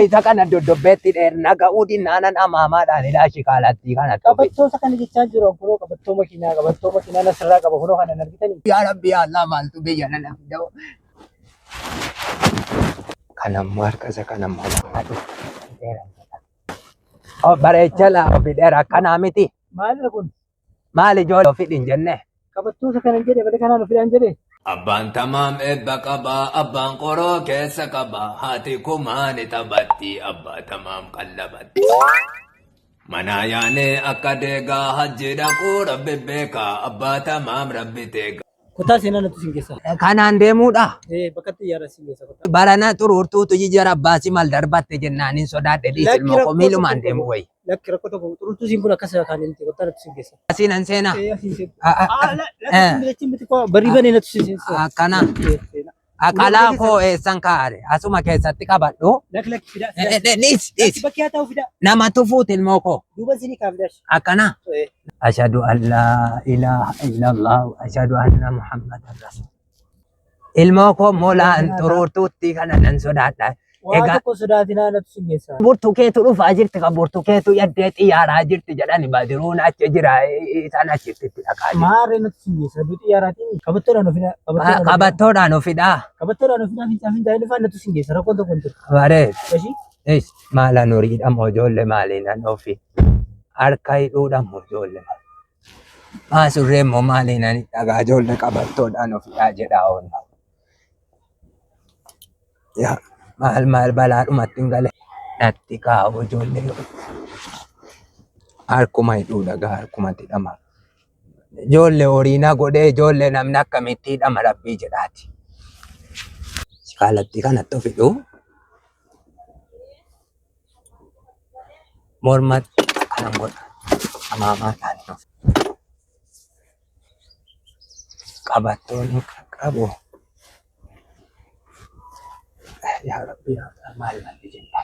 Isa kana dodobbeetti dheernaga uudin naanan amaamaadhaan ilaashi kaalatti kana qabattoo isa kana jechaa jiru kunoo qabattoo makiinaa nasirraa qaba kunoo kana argitanii. Yaa Rabbi yaa Allah maaltu biyya nana fida'u. Kanammoo harka isa kanammoo lafaadhu. Bareecha laa ofi dheera akkanaa miti. Maalirra kun? Maali ijoollee ofidhin jenne? Qabattoo isa kana jedhe bade kanaan ofidhaan jedhe. Abbaan tamaam eebba qaba, abbaan qoroo keessa qaba, haati kumaani taphatti, abbaa tamaam qallabatti. Mana yaane akka deegaa hajji dhaquu rabbi beeka, abbaa tamaam rabbi teega. Kutaa seenaa natti siin keessa. Kanaan deemuudha. Bakka xiyyaara siin keessa kutaa. Barana xuruurtuutu jijjiira abbaasi mal darbatte jennaaniin sodaadhe dhiisilmoo komiilumaan deemu wayi. Lakki rakkoo tokko xuruurtuu siin kun akkasa kan inni kutaa natti siin keessa. Asiinan seenaa. Barii banee natti siin keessa. Akkana. Aqalaa koo eessan kaa'are asuma keessatti qabadhu. Lakki fida. Dhiis. Bakki haa ta'u fida. Nama tufuut ilmoo koo. Duuba siinii kaafdash. Akkana. Ashhadu an laa ilaaha illallah ashhadu anna muhammadan rasul. Ilmoo koo moolaan xuruurtuutti kana nan sodaadha. Waa tokko sodaatinaa natti siin keessa. Burtukeetu dhufaa jirti kan burtukeetu yaddee xiyyaaraa jirti jedhani badiruun achi jira isaan achitti dhaqaa jiru. Maarree natti siin keessa duu xiyyaaraatiin qabattoodhaan ofidhaa. Qabattoodhaan ofidhaa. Qabattoodhaan ofidhaa fincaanii lafaan natti siin keessa rakkoon tokko hin jiru. Bareed. Eshi. Maala nuriidha moo ijoollee maaliinan ofi harka hidhuudha moo ijoollee maasurree moo maaliinan dhagaa ijoollee qabattoodhaan ofidhaa jedhaa oolma. Yaa maal balaadhumatti hin gale natti kaa'u ijoollee harkuma hidhuu dhagaa harkumatti hidhama. Ijoollee horiina godhee ijoollee namni akkamitti hidhama rabbii jedhaati. Kaalatti kanatti of hidhuu. Mormatti kanan godha amaamaadhaan qabattoonni qabu. Yaa Rabbi maal malli jenna.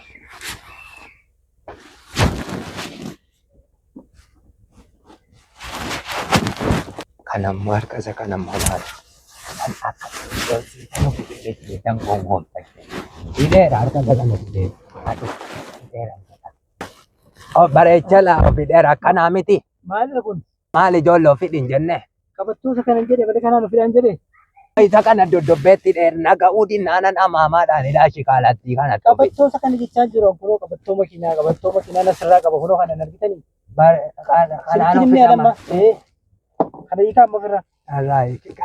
Kanammoo harka isa kanammoo maal kan akka dan gongoomta. Hidheera harka isa kana hidheera. Bareecha laa ofi dheera akkanaa miti. Maalirra kun? Maali ijoollee ofidhin jenne? Qabattoo isa kana jedhe bade kanaan ofidhaan jedhe. Isa kana dodobbeetti dheernaga uudin naanan amaamaadhaan ilaashi kaalatti kana. Qabattoo isa kana jechaa jiru kunoo qabattoo makiinaa nasirraa qaba kunoo kana argitanii. Kanaan ofidhama. Kana hiikaa amma ofirraa. Allah hiika.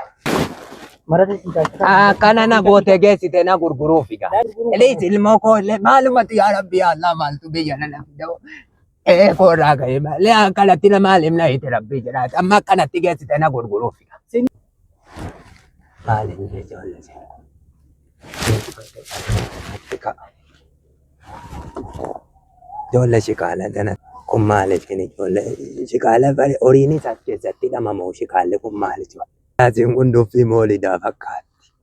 Marati hiikaa. Kana na gootee geessite na gurguruuf egaa. Eliis ilmoo koo maalumatti yaa Rabbi yaa Allah maaltu biyya nana fida'u. Koorraa ga'ee malee akkanatti na maaliif na hite Rabbi jedhaati amma akkanatti geessite na gurguruuf egaa. Maaliif ijoollee ijoollee shikaala dana kun maaliif ijoollee shikaala bare horiin isaa keessatti hidhamamoo shikaalli kun maaliif? Asiin kun duffii mooliidhaa fakkaatti.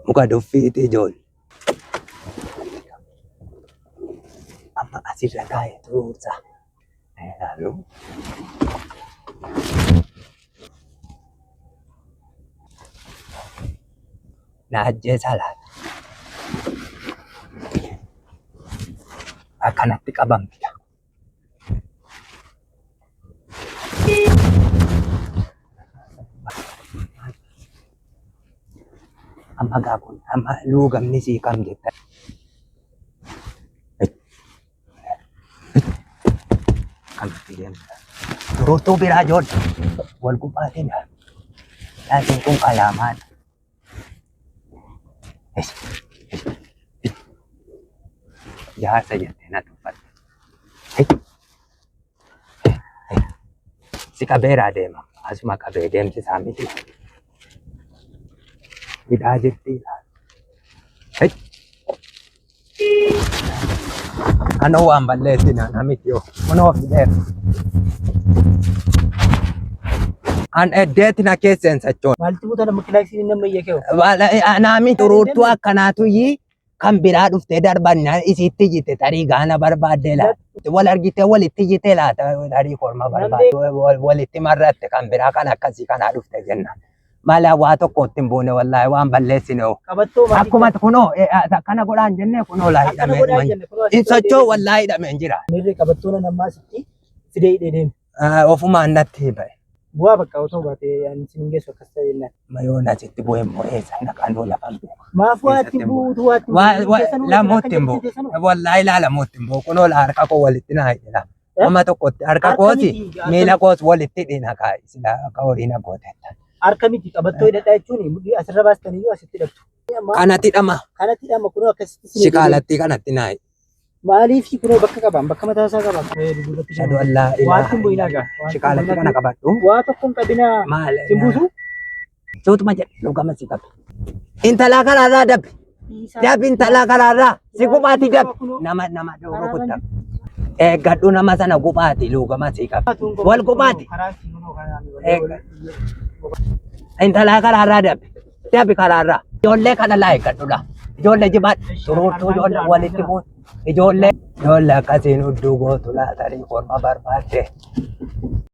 Muka duffiiti ijoollee. Amma asirra taa'ee turuusa. Ilaalu. Na ajjeesaa laata. Akkanatti qabamtidha. Amma gaafun amma luugamni sii kam jetta. Akkamitti deemta. Turuutuu biraa ijoollee wal gubbaatiin laatiin kun qalaamaadha. Jaarsa jettee na tuffatte. Si qabeeraa deema. Asuma qabee deemsi isaa miti. Hidhaa jirti. Anoo waan balleessina namichi yoo kunoo fidheera. An eddeetti na keesseen sachoon. Maalti buuta nama kilaaksiin nama iyya Naami xuruurtuu akkanaatu kan biraa dhuftee darban isitti jite tarii gaana barbaaddee laata. Wal argitee walitti jite laata tarii korma barbaadde walitti marratte kan biraa kan akkasii kanaa dhufte jenna. Malee waa tokkotti hin buune wallaahi waan balleessine. Qabattoo maaliif? Akkuma kunoo akkana godhaan jennee kunoo laa Akkana godhaa hidhamee jenne kunoo hin socho'u wallaahi hidhamee hin jira. Mirri qabattoon namaa sitti fidee hidhee deemu. Ofumaan natti ba'e. Bu'aa bakka otoo baatee ani sin geessu akkas ta'e jennaan. Mayoon asitti bu'ee mo'eessa naqaanoo lafan bu'u. Maaf waatti buutu waatti Lamuutti hin bu'u. Wallaahi laa lamuutti hin bu'u. Kunoo laa harka koo walitti naa hidhila. Amma tokkotti harka kooti miila koos walitti hidhina kaa'i sila akka horii na gooteetta. Harka miti qabattoo hidhadhaa jechuun asirra baastaniyyuu asitti hidhattu. Kanatti hidhama. Kanatti hidhama kunoo akkasitti Shikaalatti kanatti naa'i. maaliif kunoo bakka qaban bakka mataa isaa qaban. Shadu allaa Waatti hin bu'inaa gaa. Shikaalatti kana qabadhu. Waa tokko hin qabinaa. Maali? Simbuusu. Suutuma jedhe dhugama si qabe. Intalaa karaarraa dabbi. Dabbi intalaa karaarraa si gubhaati dabbi. Nama rukutta. Eeggadhu nama sana gubhaati dhugama si qabe. Wal gubhaati. Intalaa karaarraa dabbi. Dabbi karaarraa. Ijoollee kana laa eeggadhudha. Ijoollee jibaadha. Turuurtuu ijoollee walitti buutu. Ijoollee akkasiin hudduu gootu laatarii korma barbaadde.